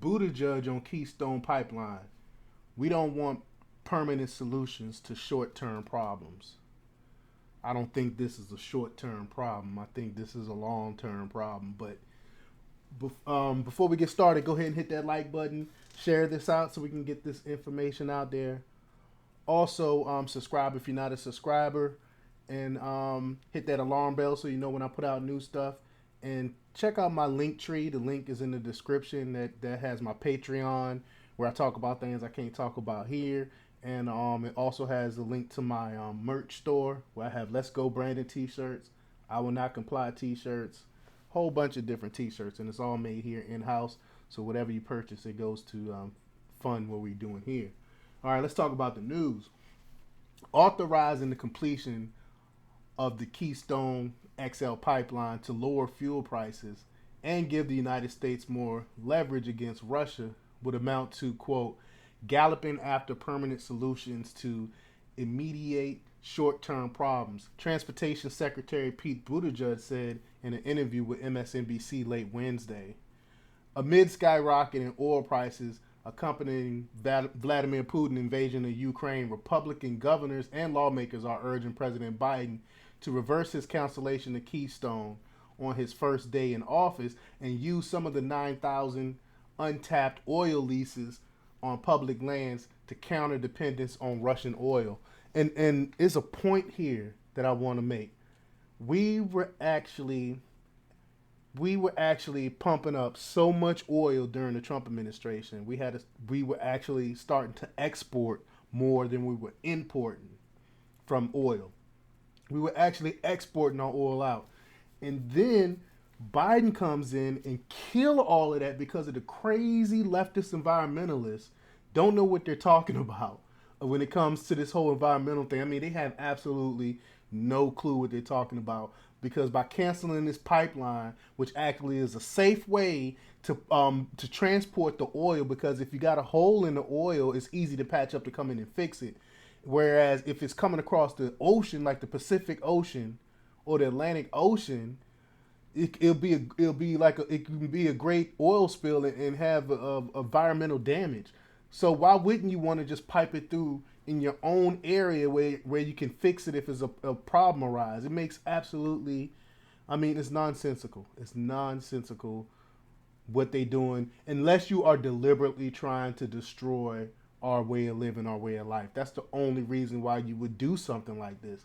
Buttigieg on Keystone Pipeline. We don't want permanent solutions to short-term problems. I don't think this is a short-term problem. I think this is a long-term problem. But before we get started, go ahead and hit that like button. Share this out so we can get this information out there. Also, subscribe if you're not a subscriber, and hit that alarm bell so you know when I put out new stuff. And check out my link tree. The link is in the description. That has my Patreon where I talk about things I can't talk about here. And it also has a link to my merch store where I have Let's Go branded t-shirts, I Will Not Comply t-shirts, whole bunch of different t-shirts, and it's all made here in-house. So whatever you purchase, it goes to fund what we're doing here. All right, let's talk about the news. Authorizing the completion of the Keystone XL pipeline to lower fuel prices and give the United States more leverage against Russia would amount to, quote, galloping after permanent solutions to immediate short-term problems. Transportation Secretary Pete Buttigieg said in an interview with MSNBC late Wednesday. Amid skyrocketing oil prices accompanying Vladimir Putin's invasion of Ukraine, Republican governors and lawmakers are urging President Biden to reverse his cancellation of Keystone on his first day in office and use some of the 9,000 untapped oil leases on public lands to counter dependence on Russian oil. And there's a point here that I want to make. We were actually pumping up so much oil during the Trump administration. We were actually starting to export more than we were importing from oil. We were actually exporting our oil out. And then Biden comes in and kill all of that because of the crazy leftist environmentalists don't know what they're talking about when it comes to this whole environmental thing. I mean, they have absolutely no clue what they're talking about, because by canceling this pipeline, which actually is a safe way to transport the oil, because if you got a hole in the oil, it's easy to patch up to come in and fix it. Whereas if it's coming across the ocean, like the Pacific Ocean or the Atlantic Ocean, it can be a great oil spill and have environmental damage. So why wouldn't you want to just pipe it through in your own area where you can fix it if it's a problem arise? It makes absolutely, I mean, it's nonsensical. It's nonsensical what they doing, unless you are deliberately trying to destroy our way of living, our way of life. That's the only reason why you would do something like this.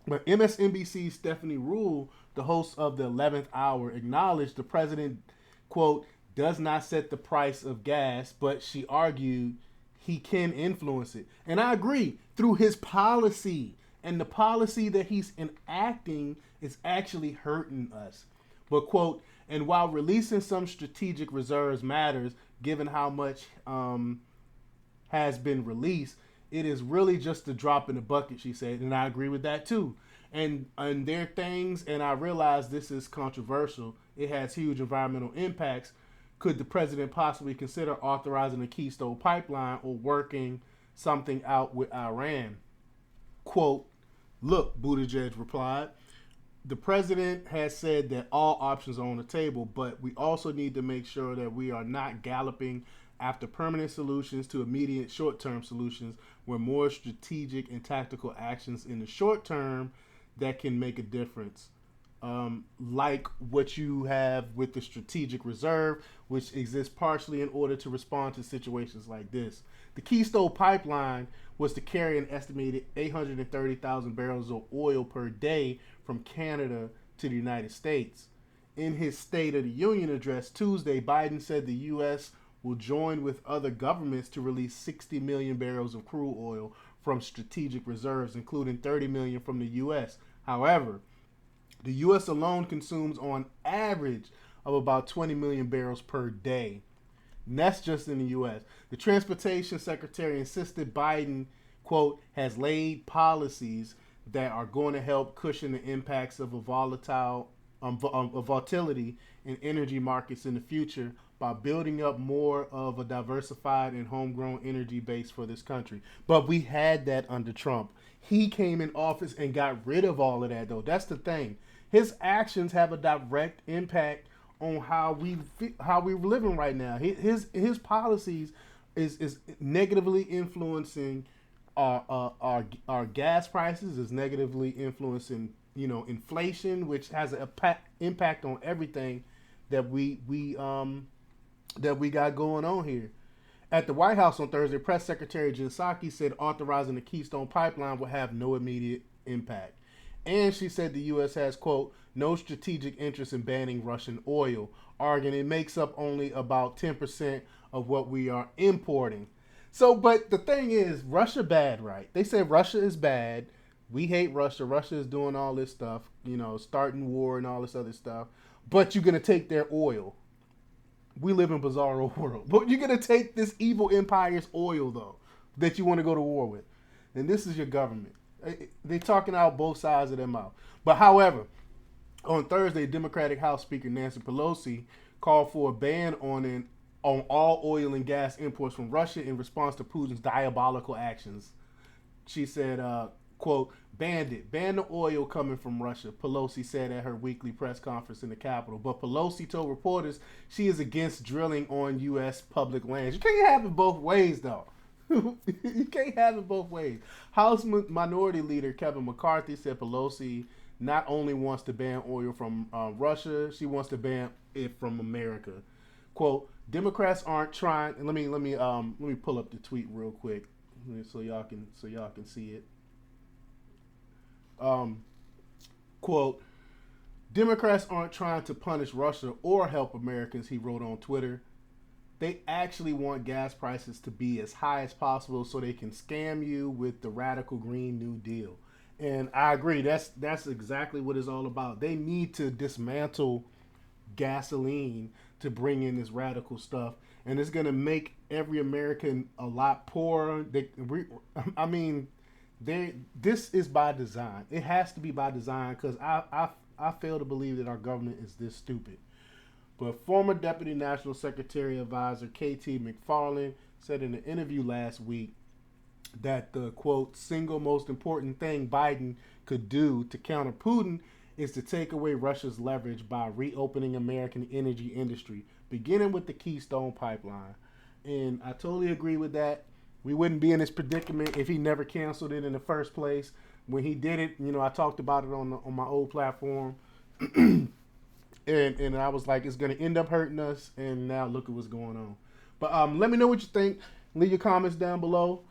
But MSNBC's Stephanie Rule, the host of the 11th Hour, acknowledged the president, quote, does not set the price of gas, but she argued he can influence it. And I agree, through his policy. And the policy that he's enacting is actually hurting us. But, quote, and while releasing some strategic reserves matters, given how much has been released, it is really just a drop in the bucket, she said. And I agree with that, too. And there are things, and I realize this is controversial, it has huge environmental impacts. Could the president possibly consider authorizing the Keystone pipeline or working something out with Iran? Quote, look, Buttigieg replied, the president has said that all options are on the table, but we also need to make sure that we are not galloping after permanent solutions to immediate short-term solutions, where more strategic and tactical actions in the short term that can make a difference. Like what you have with the strategic reserve, which exists partially in order to respond to situations like this. The Keystone pipeline was to carry an estimated 830,000 barrels of oil per day from Canada to the United States. In his State of the Union address Tuesday, Biden said the U.S. will join with other governments to release 60 million barrels of crude oil from strategic reserves, including 30 million from the U.S. However, the U.S. alone consumes on average of about 20 million barrels per day. And that's just in the U.S. The Transportation Secretary insisted Biden, quote, has laid policies that are going to help cushion the impacts of a volatility in energy markets in the future by building up more of a diversified and homegrown energy base for this country. But we had that under Trump. He came in office and got rid of all of that, though. That's the thing. His actions have a direct impact on how we're living right now. His policies is negatively influencing our gas prices, is negatively influencing inflation, which has an impact on everything that we got going on here. At the White House on Thursday, Press Secretary Jen Psaki said authorizing the Keystone pipeline will have no immediate impact. And she said the U.S. has, quote, no strategic interest in banning Russian oil, arguing it makes up only about 10% of what we are importing. So, but the thing is, Russia bad, right? They say Russia is bad. We hate Russia. Russia is doing all this stuff, starting war and all this other stuff. But you're going to take their oil. We live in a bizarre world. But you're going to take this evil empire's oil, though, that you want to go to war with. And this is your government. They're talking out both sides of their mouth. But however, on Thursday, Democratic House Speaker Nancy Pelosi called for a ban on all oil and gas imports from Russia in response to Putin's diabolical actions. She said, quote, ban the oil coming from Russia, Pelosi said at her weekly press conference in the Capitol. But Pelosi told reporters she is against drilling on U.S. public lands. You can't have it both ways, though. You can't have it both ways. House Minority Leader Kevin McCarthy said Pelosi not only wants to ban oil from Russia, she wants to ban it from America. Quote: Democrats aren't trying. And let me pull up the tweet real quick so y'all can see it. Quote: Democrats aren't trying to punish Russia or help Americans, he wrote on Twitter. They actually want gas prices to be as high as possible so they can scam you with the radical Green New Deal. And I agree. That's exactly what it's all about. They need to dismantle gasoline to bring in this radical stuff, and it's going to make every American a lot poorer. This is by design. It has to be by design because I fail to believe that our government is this stupid. But former Deputy National Secretary Advisor KT McFarland said in an interview last week that the, quote, single most important thing Biden could do to counter Putin is to take away Russia's leverage by reopening American energy industry, beginning with the Keystone pipeline. And I totally agree with that. We wouldn't be in this predicament if he never canceled it in the first place. When he did it, I talked about it on my old platform. And I was like, it's going to end up hurting us. And now look at what's going on. But let me know what you think. Leave your comments down below.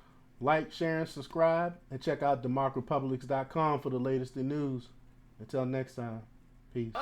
Like, share, and subscribe. And check out democrepublics.com for the latest in news. Until next time, peace.